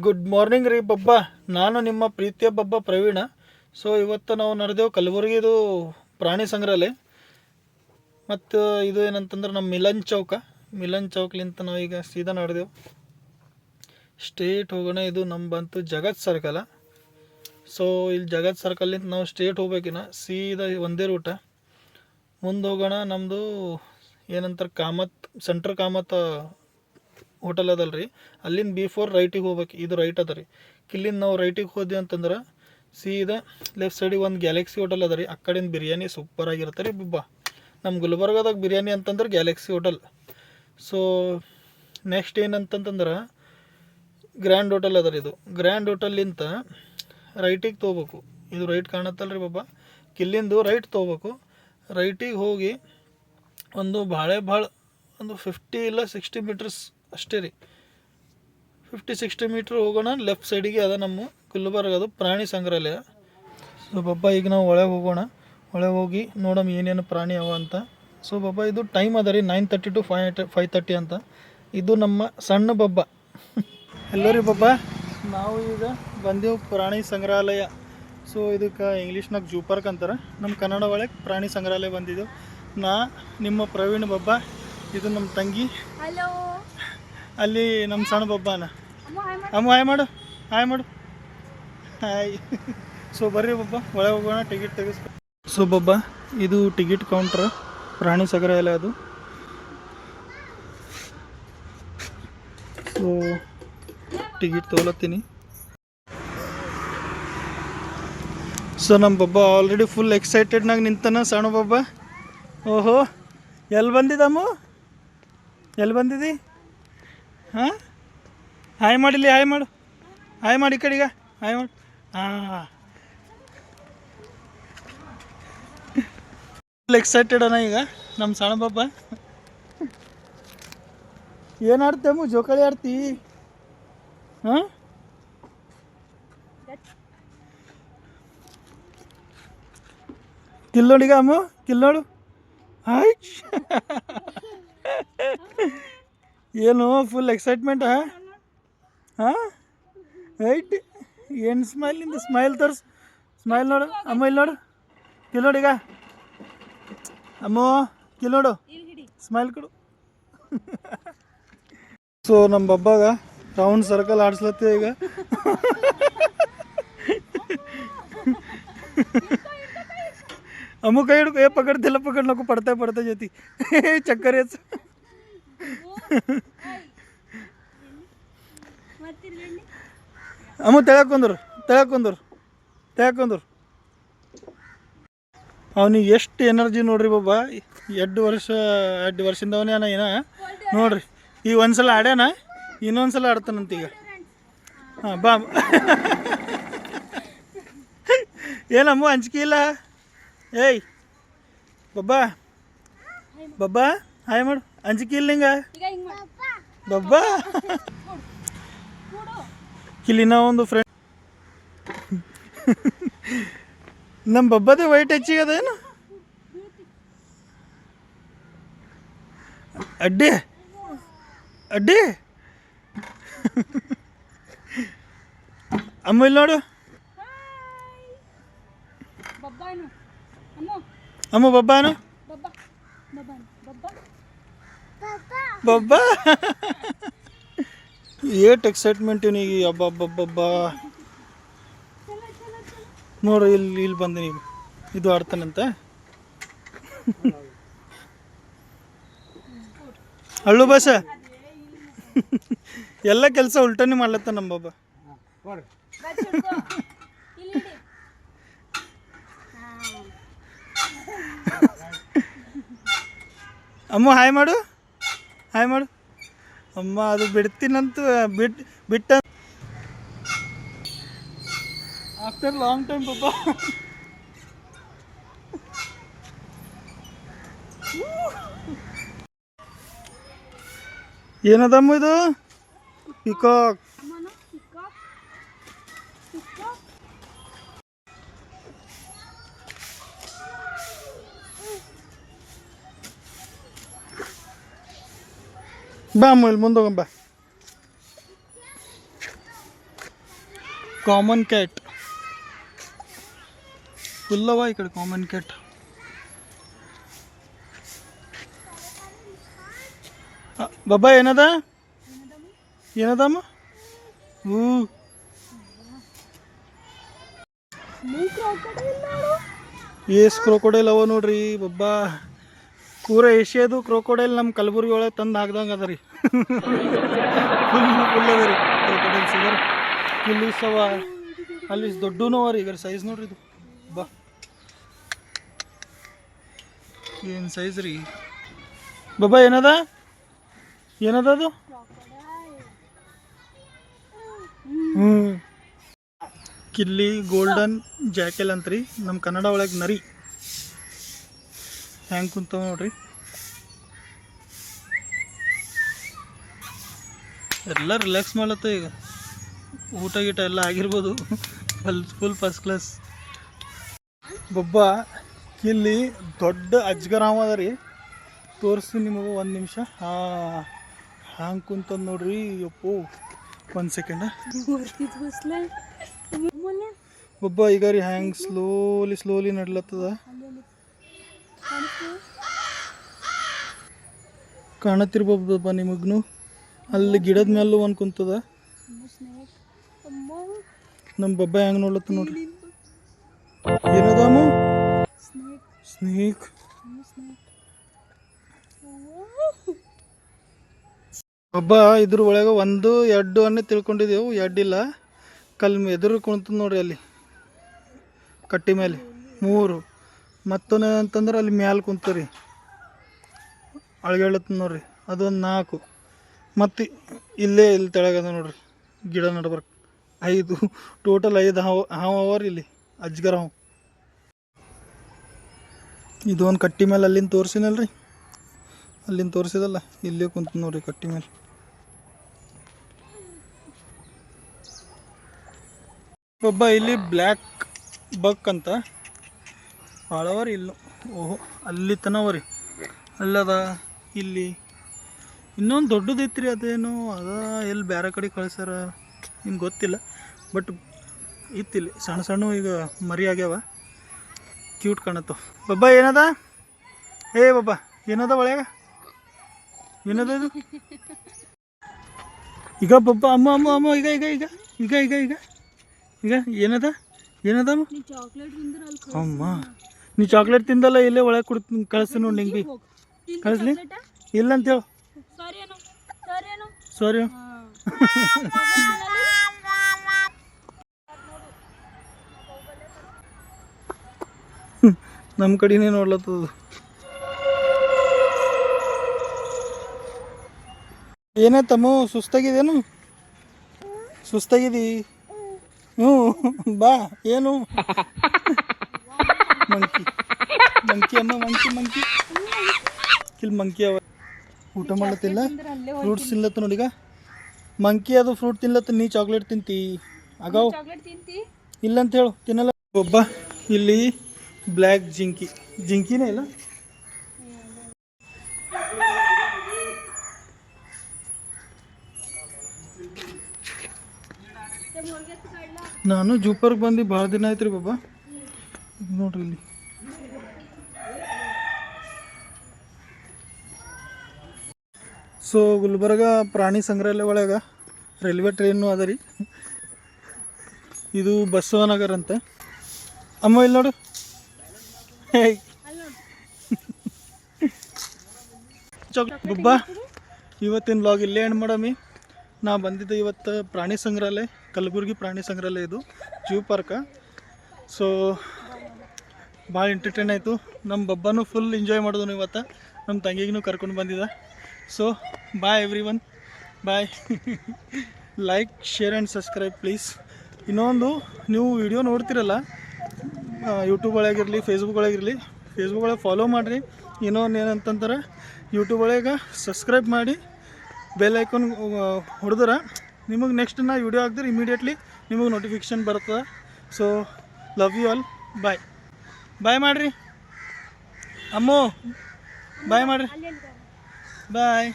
Good morning ರೀ ಬಬ್ಬಾ. ನಾನು ನಿಮ್ಮ ಪ್ರೀತಿಯ ಬಬ್ಬ ಪ್ರವೀಣ. ಸೊ ಇವತ್ತು ನಾವು ನಡೆದೆವು ಕಲಬುರಗಿದು ಪ್ರಾಣಿ ಸಂಗ್ರಹಾಲಯ. ಮತ್ತು ಇದು ಏನಂತಂದ್ರೆ ನಮ್ಮ ಮಿಲನ್ ಚೌಕ್ಲಿಂತ ನಾವು ಈಗ ಸೀದಾ ನಡೆದೆವು. ಸ್ಟ್ರೇಟ್ ಹೋಗೋಣ. ಇದು ನಮ್ಮ ಬಂತು ಜಗತ್ ಸರ್ಕಲ. ಸೊ ಇಲ್ಲಿ ಜಗತ್ ಸರ್ಕಲ್ನಿಂದ ನಾವು ಸ್ಟ್ರೇಟ್ ಹೋಗ್ಬೇಕಿನ ಸೀದಾ ಒಂದೇ ರೂಟ ಮುಂದೆ ಹೋಗೋಣ. ನಮ್ಮದು ಏನಂತಾರೆ ಸೆಂಟ್ರ್ ಕಾಮತ್ ಹೋಟೆಲ್ ಅದಲ್ರಿ, ಅಲ್ಲಿಂದ ಬಿಫೋರ್ ರೈಟಿಗೆ ಹೋಗ್ಬೇಕು. ಇದು ರೈಟ್ ಅದ ರೀ. ಇಲ್ಲಿಂದ ನಾವು ರೈಟಿಗೆ ಹೋದ್ವಿ ಅಂತಂದ್ರೆ ಸೀದಾ ಲೆಫ್ಟ್ ಸೈಡಿಗೆ ಒಂದು ಗ್ಯಾಲಕ್ಸಿ ಹೋಟೆಲ್ ಅದ ರೀ. ಆ ಕಡೆಯಿಂದ ಬಿರಿಯಾನಿ ಸೂಪರ್ ಆಗಿರುತ್ತೆ ರೀ ಬಿಬ್ಬ. ನಮ್ಮ ಗುಲ್ಬರ್ಗದಾಗ ಬಿರಿಯಾನಿ ಅಂತಂದ್ರೆ ಗ್ಯಾಲಕ್ಸಿ ಹೋಟೆಲ್. ಸೊ ನೆಕ್ಸ್ಟ್ ಏನಂತಂದ್ರೆ ಗ್ರ್ಯಾಂಡ್ ಹೋಟೆಲ್ ಅದ ರೀ. ಇದು ಗ್ರ್ಯಾಂಡ್ ಹೋಟೆಲ್ಲಿಂದ ರೈಟಿಗೆ ತೊಗೋಬೇಕು. ಇದು ರೈಟ್ ಕಾಣತ್ತಲ್ಲ ರೀ ಬಾಬಾ. ಇಲ್ಲಿಂದು ರೈಟ್ ತೊಗೋಬೇಕು. ರೈಟಿಗೆ ಹೋಗಿ ಒಂದು ಭಾಳ ಒಂದು 50 ಇಲ್ಲ 60 ಮೀಟರ್ಸ್ ಅಷ್ಟೇ ರೀ. 50-60 ಮೀಟ್ರ್ ಹೋಗೋಣ. ಲೆಫ್ಟ್ ಸೈಡಿಗೆ ಅದ ನಮ್ಮ ಗುಲ್ಬರ್ಗದು ಪ್ರಾಣಿ ಸಂಗ್ರಹಾಲಯ. ಸೊ ಬಾಬಾ ಈಗ ನಾವು ಒಳಗೆ ಹೋಗೋಣ. ಒಳಗೆ ಹೋಗಿ ನೋಡಮ್ಮ ಏನೇನು ಪ್ರಾಣಿ ಅವ ಅಂತ. ಸೊ ಬಾಬಾ ಇದು ಟೈಮ್ ಅದ ರೀ 9:30 to 5:30 ಅಂತ. ಇದು ನಮ್ಮ ಸಣ್ಣ ಬಬ್ಬ. ಎಲ್ಲೋ ರೀ ಬಾಬಾ, ನಾವು ಈಗ ಬಂದೆವು ಪ್ರಾಣಿ ಸಂಗ್ರಹಾಲಯ. ಸೊ ಇದಕ್ಕೆ ಇಂಗ್ಲೀಷ್ನಾಗ ಜೂ ಪಾರ್ಕ್ ಅಂತಾರೆ, ನಮ್ಮ ಕನ್ನಡ ಒಳಗೆ ಪ್ರಾಣಿ ಸಂಗ್ರಹಾಲಯ ಬಂದಿದ್ದೆವು. ನಿಮ್ಮ ಪ್ರವೀಣ್ ಬಬ್ಬ, ಇದು ನಮ್ಮ ತಂಗಿ, ಅಲ್ಲಿ ನಮ್ಮ ಸಣ್ಣ ಬಬ್ಬನ. ಅಮ್ಮ ಹಾಯ್ ಮಾಡು ಹಾಯ್. ಸೊ ಬರ್ರಿ ಬಬ್ಬ ಒಳಗೆ ಹೋಗೋಣ. ಟಿಕೆಟ್ ತೆಗಿಸ್ಕೊ. ಸೊ ಬಬ್ಬ ಇದು ಟಿಕೆಟ್ ಕೌಂಟ್ರ್ ಪ್ರಾಣಿ ಸಂಗ್ರಹಾಲಯ ಅದು. So ticket ತೊಗೊಳತ್ತೀನಿ. ಸೊ ನಮ್ಮ ಬಬ್ಬ ಆಲ್ರೆಡಿ ಫುಲ್ ಎಕ್ಸೈಟೆಡ್ನಾಗ ನಿಂತಾನ. ಸಣ್ಣ ಬಬ್ಬ, ಓಹೋ ಎಲ್ಲಿ ಬಂದಿದ್ದಿ? ಹಾಂ ಹಾಯ್ ಮಾಡಿಲ್ಲಿ, ಹಾಯ್ ಮಾಡಿ ಈ ಕಡೆಗ ಹಾಯ್ ಮಾಡು. ಹಾಂ ಫುಲ್ ಎಕ್ಸೈಟೆಡ್ ಅಣ್ಣ ಈಗ ನಮ್ಮ ಸಣ್ಣ ಬಬ್ಬ. ಏನು ಆಡ್ತೇಮು? ಜೋಕಾಲಿ ಆಡ್ತಿ? ಹಾಂ ಕಿಲ್ಲೋಡಿಗ ಅಮ್ಮ, ಕಿಲ್ಲೋಡು. ಹಾಯ್ ಏನು ಫುಲ್ ಎಕ್ಸೈಟ್ಮೆಂಟ್? ಹಾಂ ರೈಟ್. ಏನು ಸ್ಮೈಲ್ ತೋರಿಸ್. ಸ್ಮೈಲ್ ನೋಡು ಅಮ್ಮ, ಇಲ್ಲಿ ನೋಡು. ಕಿಲ್ಲೋಡಿಗ ಅಮ್ಮ, ಕಿಲ್ಲೋಡು, ಸ್ಮೈಲ್ ಕೊಡು. ಸೊ ನಮ್ಮ ಬಬ್ಬಾಗ ರೌಂಡ್ ಸರ್ಕಲ್ ಆಡ್ಸ್ಲತ್ತೀವಿ ಈಗ. अमु कई ये पकड़ते पकड़ पड़ता जाती चक्कर अमु ತೆಳಕೊಂಡ್ರು ಅವನಿಗೆ ಎಷ್ಟು ಎನರ್ಜಿ ನೋಡ್ರಿ ಬಾಬಾ. 2 ವರ್ಷದಿಂದವನೇ ಏನ ನೋಡ್ರಿ. ಈಗ ಒಂದ್ಸಲ ಆಡ್ಯಾನ, ಇನ್ನೊಂದ್ಸಲ ಆಡ್ತಾನಂತೀಗ. ಹಾಂ ಬಾ. ಏನಮ್ಮ ಅಂಜಿಕೆ ಇಲ್ಲ? ಏಯ್ ಬಬ್ಬಾ ಹಾಯ್ ಮಾಡು. ಅಂಜಿಕೆ ಇಲ್ಲ ಹಿಂಗ ಬಬ್ಬಾ. ಇಲ್ಲಿನ ಒಂದು ಫ್ರೆಂಡ್ ನಮ್ಮ ಬಬ್ಬದೇ ವೈಟ್ ಹೆಚ್ಚಿಗೆ ಅದೇನು? ಅಡ್ಡಿ ಅಮ್ಮ ಇಲ್ಲಿ ನೋಡು. ಅಮ್ಮ ಬಬ್ಬಾನು ಬಬ್ಬಾ. ಏಟ್ ಎಕ್ಸೈಟ್ಮೆಂಟ್ ಇವನಿಗೆ. ಹಬ್ಬ ನೋಡು, ಇಲ್ಲಿ ಬಂದು ನೀವು ಇದು ಆಡ್ತಾನಂತ. ಹಳ್ಳು ಬಸ ಎಲ್ಲ ಕೆಲಸ ಉಲ್ಟನೇ ಮಾಡ್ಲತ್ತ ನಮ್ಮ ಬಾಬಾ. ಅಮ್ಮ ಹಾಯ್ ಮಾಡು ಅಮ್ಮ. ಅದು ಬಿಡ್ತೀನಂತ ಬಿಟ್ಟ ಆಫ್ಟರ್ ಲಾಂಗ್ ಟೈಮ್ ಪಾಪ. ಏನದಮ್ಮ ಇದು? ಪಿಕಾಕ್. ಬಾ ಅಮ್ಮ, ಇಲ್ಲಿ ಮುಂದೆ ಹೋಗಮ್ಮ ಬಾ. ಕಾಮನ್ ಕ್ಯಾಟ್ ಫುಲ್ಲವ ಈ ಕಡೆ ಕಾಮನ್ ಕ್ಯಾಟ್. ಬಬ್ಬಾ ಏನದ ಏನದಮ್ಮ? ಏಸ್ ಕ್ರೋಕೋಡೈಲ್ ಅವ ನೋಡ್ರಿ ಬಬ್ಬಾ. ಪೂರ ಏಷ್ಯಾದು ಕ್ರೋಕೋಡೈಲ್ ನಮ್ಮ ಕಲಬುರ್ಗಿ ಒಳಗೆ ತಂದು ಹಾಕ್ದಂಗೆ ಅದ ರೀ. ಫುಲ್ ಅದ ರೀ ಕ್ರೋಕೋಡೈಲ್ಸ್ ಇದಾರೆ. ಇಲ್ಲಿ ಸವ ಅಲ್ಲಿ ದೊಡ್ಡನೂ ಅವ ರೀ. ಈಗ ಸೈಜ್ ನೋಡ್ರಿ ಇದು ಬಾ ಏನು ಸೈಜ್ ರೀ ಬಬ್ಬಾ. ಏನದ ಏನದ ಅದು? ಕಿಲ್ಲಿ ಗೋಲ್ಡನ್ ಜಾಕೆಲ್ ಅಂತ್ರಿ, ನಮ್ಮ ಕನ್ನಡ ಒಳಗೆ ನರಿ. ಹ್ಯಾಂಗೆ ಕುಂತಾವ ನೋಡ್ರಿ. ಎಲ್ಲ ರಿಲ್ಯಾಕ್ಸ್ ಮಾಡತ್ತ ಈಗ. ಊಟ ಗೀಟ ಎಲ್ಲ ಆಗಿರ್ಬೋದು. Full first class. ಬೊಬ್ಬ ಕಿಲ್ಲಿ ದೊಡ್ಡ ಅಜ್ಗರಾಮ ಅದ ರೀ. ತೋರಿಸ್ತೀನಿ ನಿಮಗೆ ಒಂದು ನಿಮಿಷ. ಹ್ಯಾಂಗೆ ಕುಂತದ ನೋಡ್ರಿ ಯಪ್ಪು. ಒಂದು ಸೆಕೆಂಡ ಒಬ್ಬ ಈಗ ರೀ ಹ್ಯಾಂಗೆ ಸ್ಲೋಲಿ ನಡ್ಲತ್ತದ. ಕಾಣತಿರ್ಬೋದಪ್ಪ ನಿಮಗ್ನು. ಅಲ್ಲಿ ಗಿಡದ ಮೇಲೂ ಒಂದು ಕುಂತದ. ನಮ್ಮ ಬಬ್ಬ ಹೆಂಗೆ ನೋಡ್ಲತ್ತ ನೋಡ್ರಿ. ಏನದಾಮ? ಸ್ನೇಕ್. ಒಬ್ಬ ಇದ್ರ ಒಳಗೆ 1 2 ಅನ್ನೇ ತಿಳ್ಕೊಂಡಿದ್ದೆವು. 2 ಇಲ್ಲ. ಎದುರು ಕುಂತದ ನೋಡ್ರಿ ಅಲ್ಲಿ ಕಟ್ಟಿ ಮೇಲೆ 3. ಮತ್ತೊಂದು ಅಂತಂದ್ರೆ ಅಲ್ಲಿ ಮ್ಯಾಲೆ ಕುಂತರಿ ಅಳ್ಗೇಳತ್ತ ನೋಡ್ರಿ, ಅದೊಂದು 4. ಮತ್ತು ಇಲ್ಲಿ ತೆಳಗದ ನೋಡ್ರಿ ಗಿಡ ನಡ್ಬರ್ಕ್ 5. ಟೋಟಲ್ 5 ಹಾವು ಅವರಿ ಇಲ್ಲಿ ಅಜ್ಗರ ಹಾವು. ಇದು ಒಂದು ಕಟ್ಟಿ ಮೇಲೆ ಅಲ್ಲಿಂದ ತೋರಿಸಿನಲ್ರಿ, ಅಲ್ಲಿಂದ ತೋರಿಸಿದಲ್ಲ ಇಲ್ಲೇ ಕುಂತ ನೋಡ್ರಿ ಕಟ್ಟಿ ಮೇಲೆ. ಒಬ್ಬ ಇಲ್ಲಿ ಬ್ಲ್ಯಾಕ್ ಬಕ್ ಅಂತ ಭಾಳವರಿ ಇಲ್ಲೂ. ಓಹೋ ಅಲ್ಲಿ ತನವರಿ ಅಲ್ಲದ. ಇಲ್ಲಿ ಇನ್ನೊಂದು ದೊಡ್ಡದೈತ್ರಿ, ಅದೇನು ಅದ ಎಲ್ಲಿ ಬೇರೆ ಕಡೆ ಕಳ್ಸ್ಯಾರ ನಿಮ್ಗೆ ಗೊತ್ತಿಲ್ಲ. ಬಟ್ ಇತ್ತಿಲ್ಲಿ ಸಣ್ಣ ಸಣ್ಣ ಈಗ ಮರಿ ಆಗ್ಯಾವ, ಕ್ಯೂಟ್ ಕಾಣತ್ತವ. ಬಬ್ಬಾ ಏನದ? ಬಬ್ಬಾ ಏನದ ಒಳಗ? ಏನದ ಇದು? ಈಗ ಬಬ್ಬಾ ಅಮ್ಮ ಈಗ ಈಗ ಈಗ ಈಗ ಈಗ ಈಗ ಈಗ ಏನದ ಏನದಮ್ಮ? ಅಮ್ಮ ನೀ ಚಾಕ್ಲೇಟ್ ತಿಂದಲ್ಲ, ಇಲ್ಲೇ ಒಳಗೆ ಕಳಿಸ್ತೀನಿ ನೋಡಿ ನಿಂಗೆ. ಕಳಿಸ್ಲಿ ಇಲ್ಲ ಅಂತೇಳು. ಸಾರಿ ನಮ್ಮ ಕಡೆನೇ ನೋಡ್ಲತ್ತದ. ಏನಾಯ್ತಮ್ಮ? ಸುಸ್ತಾಗಿದೇನು? ಸುಸ್ತಾಗಿದಿ? ಬಾ. ಏನು ಮಂಕಿ ಅಮ್ಮ ಮಂಕಿ ಇಲ್ಲಿ ಮಂಕಿ ಅವ. ಊಟ ಮಾಡ್ಲತ್ತಿಲ್ಲ, ಫ್ರೂಟ್ಸ್ ತಿನ್ಲತ್ತ ನೋಡಿ. ಈಗ ಮಂಕಿ ಅದು ಫ್ರೂಟ್ ತಿನ್ಲತ್ತ, ನೀ ಚಾಕ್ಲೇಟ್ ತಿಂತಿ ಆಗಾವ್ ಇಲ್ಲ ಅಂತ ಹೇಳು. ತಿನ್ನಲ್ಲ. ಒಬ್ಬ ಇಲ್ಲಿ ಬ್ಲ್ಯಾಕ್ ಜಿಂಕಿನೇ ಇಲ್ಲ. ನಾನು ಜೂಪರ್ಗೆ ಬಂದು ಭಾಳ ದಿನ ಆಯ್ತು ರೀ ಬಾಬಾ. ನೋಡ್ರಿ ಇಲ್ಲಿ ಸೊ ಗುಲ್ಬರ್ಗ ಪ್ರಾಣಿ ಸಂಗ್ರಹಾಲಯ ಒಳಗೆ ರೈಲ್ವೆ ಟ್ರೈನು ಅದ ರೀ. ಇದು ಬಸವನಗರ ಅಂತ. ಅಮ್ಮ ಇಲ್ಲಿ ನೋಡು. ಬಬ್ಬಾ ಇವತ್ತಿನ ವ್ಲಾಗ್ ಇಲ್ಲೇ ಎಂಡ್ ಮಾಡಮಿ. ನಾ ಬಂದಿದ್ದೆ ಇವತ್ತು ಪ್ರಾಣಿ ಸಂಗ್ರಹಾಲಯ, ಕಲಬುರ್ಗಿ ಪ್ರಾಣಿ ಸಂಗ್ರಹಾಲಯ, ಇದು ಜೂ ಪಾರ್ಕ. ಸೊ ಭಾಳ ಎಂಟರ್ಟೈನ್ ಆಯಿತು. ನಮ್ಮ ಬಬ್ಬನೂ ಫುಲ್ ಎಂಜಾಯ್ ಮಾಡಿದ್ನು ಇವತ್ತು. ನಮ್ಮ ತಂಗಿಗೂ ಕರ್ಕೊಂಡು ಬಂದಿದ್ದ. So bye everyone, bye. Like share and subscribe please. ಇನ್ನೊಂದು, ನೀವು ವಿಡಿಯೋ ನೋಡ್ತಿರಲ್ಲ ಯೂಟ್ಯೂಬ್ ಒಳಗಿರಲಿ ಫೇಸ್ಬುಕ್ ಒಳಗಿರಲಿ, ಫೇಸ್ಬುಕ್ ಒಳಗೆ ಫಾಲೋ ಮಾಡಿರಿ. ಇನ್ನೊಂದು ಏನಂತಂದ್ರೆ ಯೂಟ್ಯೂಬ್ ಒಳಗೆ ಸಬ್ಸ್ಕ್ರೈಬ್ ಮಾಡಿ ಬೆಲ್ ಐಕಾನ್ ಹೊಡೆದ್ರೆ ನಿಮಗೆ ನೆಕ್ಸ್ಟ್ ನಾ ವಿಡಿಯೋ ಹಾಕಿದ್ರೆ ಇಮಿಡಿಯೇಟ್ಲಿ ನಿಮಗೆ ನೋಟಿಫಿಕೇಷನ್ ಬರ್ತದೆ. So love you all. Bye bye ಮಾಡಿರಿ ಅಮ್ಮು, ಬಾಯ್ ಮಾಡಿರಿ, ಬಾಯ್.